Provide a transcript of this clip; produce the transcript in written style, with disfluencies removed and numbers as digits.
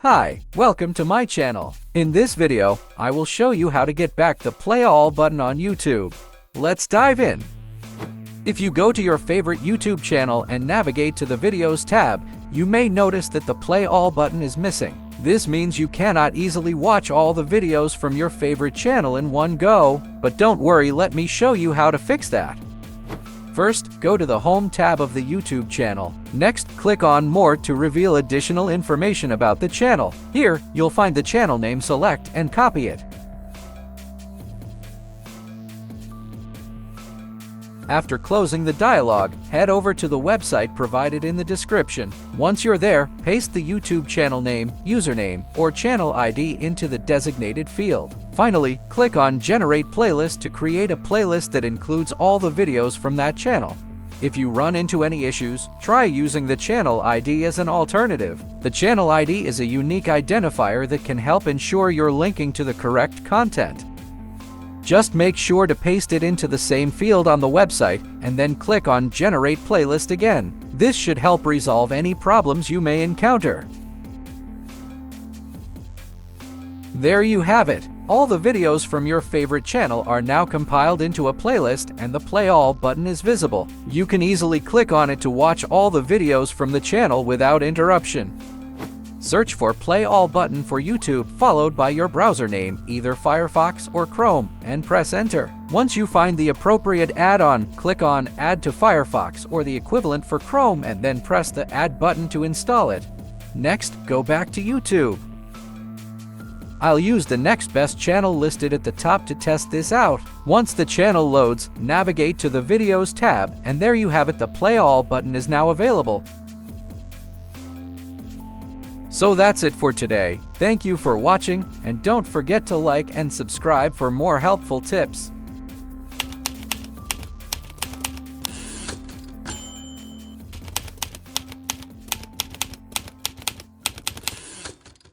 Hi, welcome to my channel. In this video, I will show you how to get back the Play All button on YouTube. Let's dive in. If you go to your favorite YouTube channel and navigate to the Videos tab, you may notice that the Play All button is missing. This means you cannot easily watch all the videos from your favorite channel in one go, but don't worry, let me show you how to fix that. First, go to the Home tab of the YouTube channel. Next, click on More to reveal additional information about the channel. Here, you'll find the channel name, select and copy it. After closing the dialog, head over to the website provided in the description. Once you're there, paste the YouTube channel name, username, or channel ID into the designated field. Finally, click on Generate Playlist to create a playlist that includes all the videos from that channel. If you run into any issues, try using the channel ID as an alternative. The channel ID is a unique identifier that can help ensure you're linking to the correct content. Just make sure to paste it into the same field on the website and then click on Generate Playlist again. This should help resolve any problems you may encounter. There you have it. All the videos from your favorite channel are now compiled into a playlist and the Play All button is visible. You can easily click on it to watch all the videos from the channel without interruption. Search for Play All button for YouTube followed by your browser name, either Firefox or Chrome, and press Enter. Once you find the appropriate add-on, click on Add to Firefox or the equivalent for Chrome and then press the Add button to install it. Next, go back to YouTube. I'll use the next best channel listed at the top to test this out. Once the channel loads, navigate to the Videos tab, and there you have it, the Play All button is now available. So that's it for today. Thank you for watching, and don't forget to like and subscribe for more helpful tips.